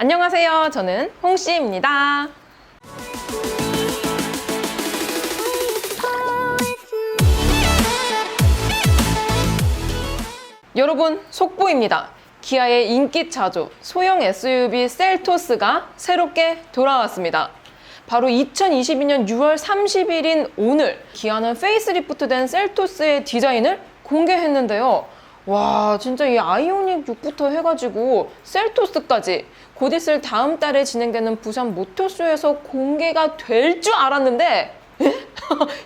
안녕하세요. 저는 홍씨입니다. 여러분, 속보입니다. 기아의 인기 차주 소형 SUV 셀토스가 새롭게 돌아왔습니다. 바로 2022년 6월 30일인 오늘 기아는 페이스리프트된 셀토스의 디자인을 공개했는데요. 와, 진짜 이 아이오닉 6부터 해가지고 셀토스까지 곧 있을 다음 달에 진행되는 부산 모터쇼에서 공개가 될 줄 알았는데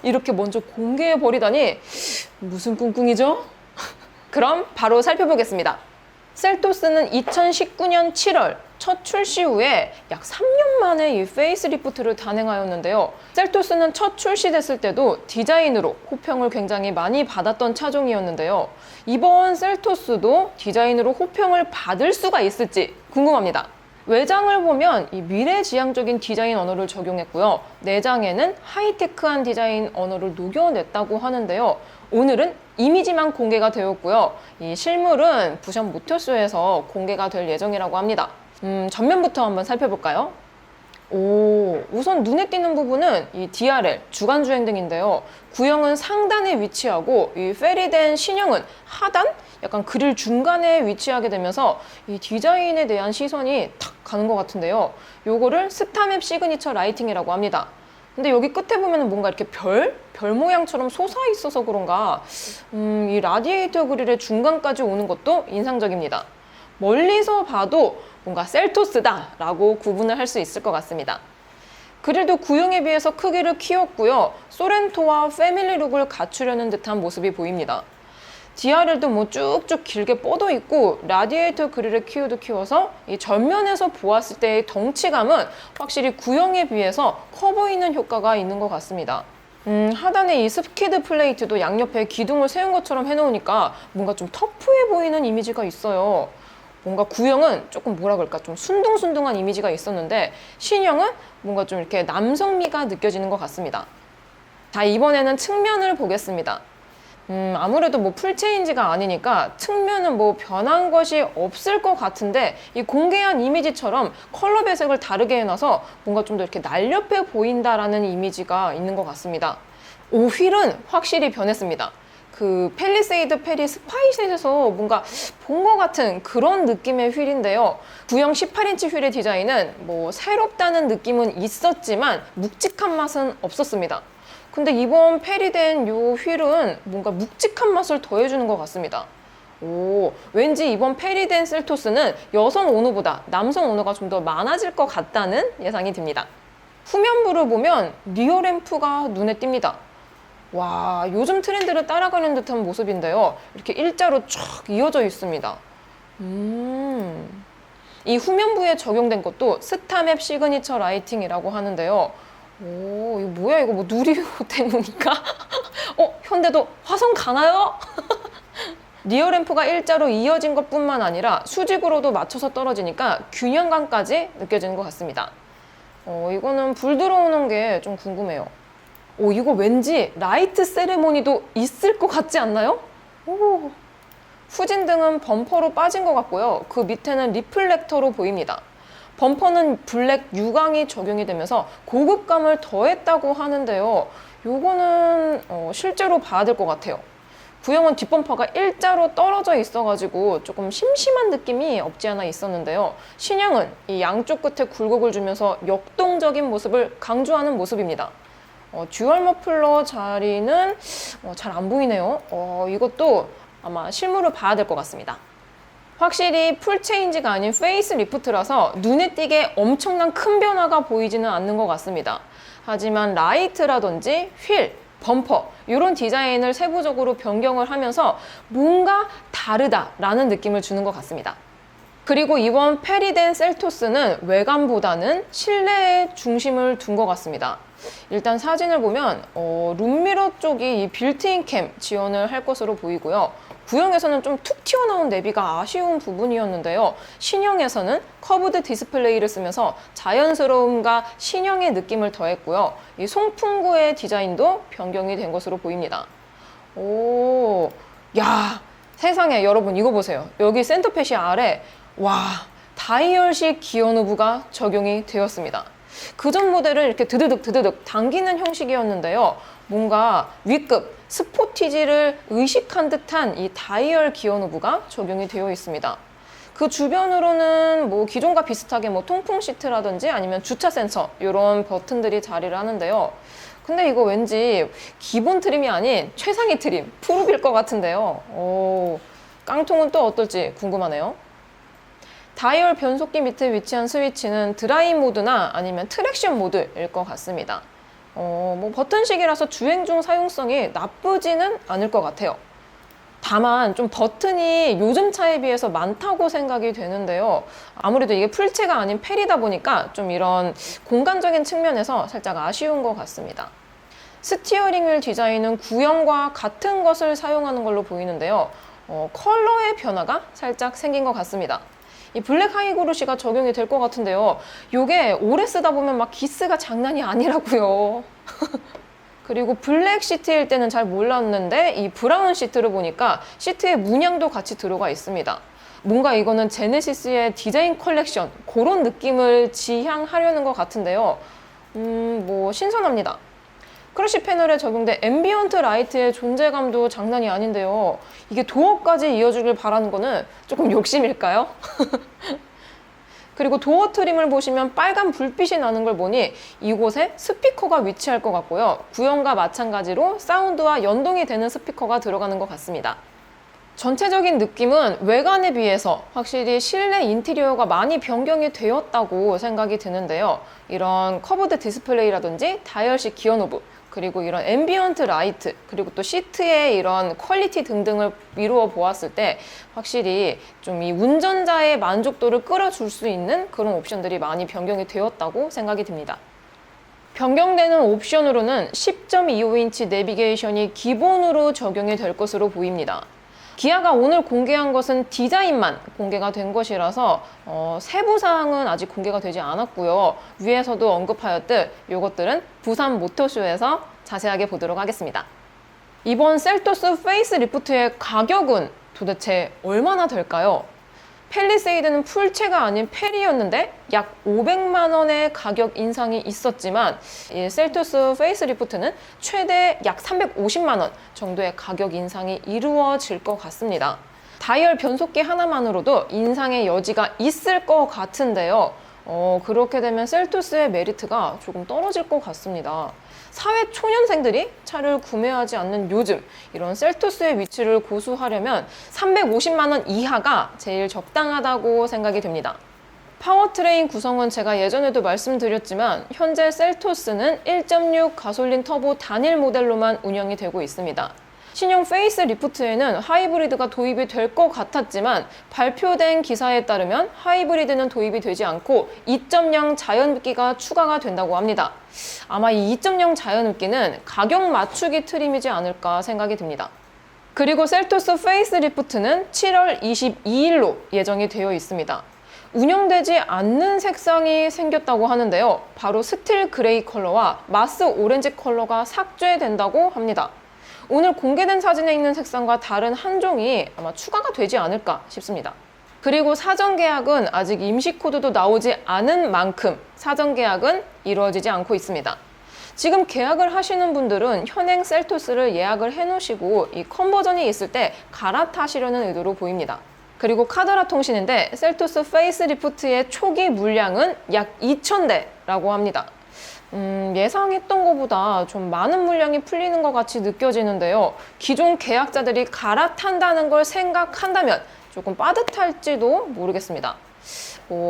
이렇게 먼저 공개해버리다니 무슨 꿍꿍이죠? 그럼 바로 살펴보겠습니다. 셀토스는 2019년 7월 첫 출시 후에 약 3년 만에 이 페이스리프트를 단행하였는데요. 셀토스는 첫 출시됐을 때도 디자인으로 호평을 굉장히 많이 받았던 차종이었는데요. 이번 셀토스도 디자인으로 호평을 받을 수가 있을지 궁금합니다. 외장을 보면 이 미래지향적인 디자인 언어를 적용했고요. 내장에는 하이테크한 디자인 언어를 녹여냈다고 하는데요. 오늘은 이미지만 공개가 되었고요. 이 실물은 부산 모터쇼에서 공개가 될 예정이라고 합니다. 전면부터 한번 살펴볼까요? 우선 눈에 띄는 부분은 이 DRL, 주간주행등인데요. 구형은 상단에 위치하고 이 페리된 신형은 하단? 약간 그릴 중간에 위치하게 되면서 이 디자인에 대한 시선이 탁 가는 것 같은데요. 요거를 스타맵 시그니처 라이팅이라고 합니다. 근데 여기 끝에 보면 뭔가 이렇게 별 모양처럼 솟아 있어서 그런가 이 라디에이터 그릴의 중간까지 오는 것도 인상적입니다. 멀리서 봐도 뭔가 셀토스다 라고 구분을 할 수 있을 것 같습니다. 그릴도 구형에 비해서 크기를 키웠고요. 소렌토와 패밀리룩을 갖추려는 듯한 모습이 보입니다. DRL도 뭐 쭉쭉 길게 뻗어 있고 라디에이터 그릴의 키우도 키워서 이 전면에서 보았을 때의 덩치감은 확실히 구형에 비해서 커 보이는 효과가 있는 것 같습니다. 하단에 이 스키드 플레이트도 양옆에 기둥을 세운 것처럼 해놓으니까 뭔가 좀 터프해 보이는 이미지가 있어요. 뭔가 구형은 조금 뭐라 그럴까 좀 순둥순둥한 이미지가 있었는데 신형은 뭔가 좀 이렇게 남성미가 느껴지는 것 같습니다. 자, 이번에는 측면을 보겠습니다. 아무래도 뭐 풀체인지가 아니니까 측면은 뭐 변한 것이 없을 것 같은데 이 공개한 이미지처럼 컬러 배색을 다르게 해놔서 뭔가 좀 더 이렇게 날렵해 보인다라는 이미지가 있는 것 같습니다. 휠은 확실히 변했습니다. 그 팰리세이드 페리 스파이셋에서 뭔가 본 것 같은 그런 느낌의 휠인데요. 구형 18인치 휠의 디자인은 뭐 새롭다는 느낌은 있었지만 묵직한 맛은 없었습니다. 근데 이번 페리된 요 휠은 뭔가 묵직한 맛을 더해주는 것 같습니다. 왠지 이번 페리된 셀토스는 여성 오너보다 남성 오너가 좀 더 많아질 것 같다는 예상이 듭니다. 후면부를 보면 리어 램프가 눈에 띕니다. 와, 요즘 트렌드를 따라가는 듯한 모습인데요. 이렇게 일자로 쫙 이어져 있습니다. 이 후면부에 적용된 것도 스타맵 시그니처 라이팅이라고 하는데요. 이거 뭐야? 이거 뭐 누리호 때문인가? 현대도 화성 가나요? 리어 램프가 일자로 이어진 것뿐만 아니라 수직으로도 맞춰서 떨어지니까 균형감까지 느껴지는 것 같습니다. 이거는 불 들어오는 게 좀 궁금해요. 이거 왠지 라이트 세레모니도 있을 것 같지 않나요? 후진등은 범퍼로 빠진 것 같고요. 그 밑에는 리플렉터로 보입니다. 범퍼는 블랙 유광이 적용이 되면서 고급감을 더했다고 하는데요. 요거는 실제로 봐야 될 것 같아요. 구형은 뒷범퍼가 일자로 떨어져 있어가지고 조금 심심한 느낌이 없지 않아 있었는데요. 신형은 이 양쪽 끝에 굴곡을 주면서 역동적인 모습을 강조하는 모습입니다. 듀얼 머플러 자리는 잘 안 보이네요. 이것도 아마 실물을 봐야 될 것 같습니다. 확실히 풀체인지가 아닌 페이스리프트라서 눈에 띄게 엄청난 큰 변화가 보이지는 않는 것 같습니다. 하지만 라이트라든지 휠, 범퍼 이런 디자인을 세부적으로 변경을 하면서 뭔가 다르다라는 느낌을 주는 것 같습니다. 그리고 이번 페리된 셀토스는 외관보다는 실내에 중심을 둔 것 같습니다. 일단 사진을 보면 룸미러 쪽이 이 빌트인 캠 지원을 할 것으로 보이고요. 구형에서는 좀 툭 튀어나온 내비가 아쉬운 부분이었는데요. 신형에서는 커브드 디스플레이를 쓰면서 자연스러움과 신형의 느낌을 더했고요. 이 송풍구의 디자인도 변경이 된 것으로 보입니다. 야, 세상에 여러분 이거 보세요. 여기 센터펫이 아래 와 다이얼식 기어 노브가 적용이 되었습니다. 그전 모델은 이렇게 드드득 당기는 형식이었는데요. 뭔가 위급, 스포티지를 의식한 듯한 이 다이얼 기어 노브가 적용이 되어 있습니다. 그 주변으로는 뭐 기존과 비슷하게 뭐 통풍 시트라든지 아니면 주차 센서 이런 버튼들이 자리를 하는데요. 근데 이거 왠지 기본 트림이 아닌 최상위 트림, 프로빌 것 같은데요. 오, 깡통은 또 어떨지 궁금하네요. 다이얼 변속기 밑에 위치한 스위치는 드라이 모드나 아니면 트랙션 모드일 것 같습니다. 뭐 버튼식이라서 주행 중 사용성이 나쁘지는 않을 것 같아요. 다만 좀 버튼이 요즘 차에 비해서 많다고 생각이 되는데요. 아무래도 이게 풀체가 아닌 펠이다 보니까 좀 이런 공간적인 측면에서 살짝 아쉬운 것 같습니다. 스티어링 휠 디자인은 구형과 같은 것을 사용하는 걸로 보이는데요. 컬러의 변화가 살짝 생긴 것 같습니다. 이 블랙 하이그로시가 적용이 될 것 같은데요. 이게 오래 쓰다 보면 막 기스가 장난이 아니라고요. 그리고 블랙 시트일 때는 잘 몰랐는데 이 브라운 시트를 보니까 시트에 문양도 같이 들어가 있습니다. 뭔가 이거는 제네시스의 디자인 컬렉션 그런 느낌을 지향하려는 것 같은데요. 뭐 신선합니다. 크러쉬 패널에 적용된 앰비언트 라이트의 존재감도 장난이 아닌데요. 이게 도어까지 이어주길 바라는 거는 조금 욕심일까요? 그리고 도어 트림을 보시면 빨간 불빛이 나는 걸 보니 이곳에 스피커가 위치할 것 같고요. 구형과 마찬가지로 사운드와 연동이 되는 스피커가 들어가는 것 같습니다. 전체적인 느낌은 외관에 비해서 확실히 실내 인테리어가 많이 변경이 되었다고 생각이 드는데요. 이런 커브드 디스플레이라든지 다이얼식 기어 노브, 그리고 이런 앰비언트 라이트, 그리고 또 시트의 이런 퀄리티 등등을 이루어 보았을 때 확실히 좀 이 운전자의 만족도를 끌어줄 수 있는 그런 옵션들이 많이 변경이 되었다고 생각이 듭니다. 변경되는 옵션으로는 10.25인치 내비게이션이 기본으로 적용이 될 것으로 보입니다. 기아가 오늘 공개한 것은 디자인만 공개가 된 것이라서 세부사항은 아직 공개가 되지 않았고요. 위에서도 언급하였듯 이것들은 부산 모터쇼에서 자세하게 보도록 하겠습니다. 이번 셀토스 페이스 리프트의 가격은 도대체 얼마나 될까요? 팰리세이드는 풀체가 아닌 펠이었는데 약 500만 원의 가격 인상이 있었지만 이 셀토스 페이스리프트는 최대 약 350만 원 정도의 가격 인상이 이루어질 것 같습니다. 다이얼 변속기 하나만으로도 인상의 여지가 있을 것 같은데요. 그렇게 되면 셀토스의 메리트가 조금 떨어질 것 같습니다. 사회 초년생들이 차를 구매하지 않는 요즘 이런 셀토스의 위치를 고수하려면 350만 원 이하가 제일 적당하다고 생각이 됩니다. 파워트레인 구성은 제가 예전에도 말씀드렸지만 현재 셀토스는 1.6 가솔린 터보 단일 모델로만 운영이 되고 있습니다. 신형 페이스 리프트에는 하이브리드가 도입이 될 것 같았지만 발표된 기사에 따르면 하이브리드는 도입이 되지 않고 2.0 자연흡기가 추가가 된다고 합니다. 아마 이 2.0 자연흡기는 가격 맞추기 트림이지 않을까 생각이 듭니다. 그리고 셀토스 페이스 리프트는 7월 22일로 예정이 되어 있습니다. 운영되지 않는 색상이 생겼다고 하는데요. 바로 스틸 그레이 컬러와 마스 오렌지 컬러가 삭제된다고 합니다. 오늘 공개된 사진에 있는 색상과 다른 한 종이 아마 추가가 되지 않을까 싶습니다. 그리고 사전 계약은 아직 임시 코드도 나오지 않은 만큼 사전 계약은 이루어지지 않고 있습니다. 지금 계약을 하시는 분들은 현행 셀토스를 예약을 해놓으시고 이 컨버전이 있을 때 갈아타시려는 의도로 보입니다. 그리고 카더라 통신인데 셀토스 페이스 리프트의 초기 물량은 약 2,000대라고 합니다. 예상했던 것보다 좀 많은 물량이 풀리는 것 같이 느껴지는데요. 기존 계약자들이 갈아탄다는 걸 생각한다면 조금 빠듯할지도 모르겠습니다.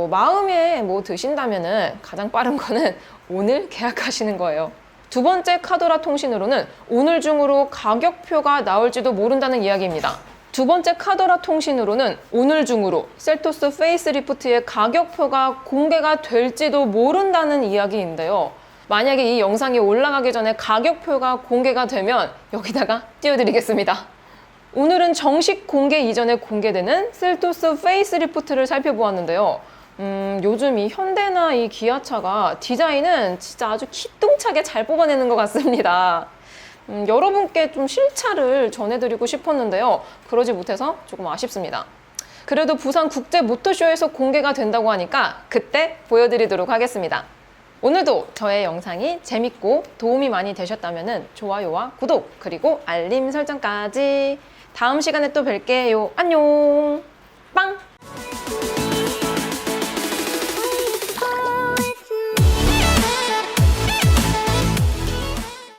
마음에 드신다면은 가장 빠른 거는 오늘 계약하시는 거예요. 두 번째 카더라 통신으로는 오늘 중으로 가격표가 나올지도 모른다는 이야기입니다. 두 번째 카더라 통신으로는 오늘 중으로 셀토스 페이스 리프트의 가격표가 공개가 될지도 모른다는 이야기인데요. 만약에 이 영상이 올라가기 전에 가격표가 공개가 되면 여기다가 띄워드리겠습니다. 오늘은 정식 공개 이전에 공개되는 셀토스 페이스 리프트를 살펴보았는데요. 요즘 이 현대나 이 기아차가 디자인은 진짜 아주 기똥차게 잘 뽑아내는 것 같습니다. 여러분께 좀 실차를 전해드리고 싶었는데요. 그러지 못해서 조금 아쉽습니다. 그래도 부산 국제 모터쇼에서 공개가 된다고 하니까 그때 보여드리도록 하겠습니다. 오늘도 저의 영상이 재밌고 도움이 많이 되셨다면 좋아요와 구독 그리고 알림 설정까지. 다음 시간에 또 뵐게요. 안녕. 빵!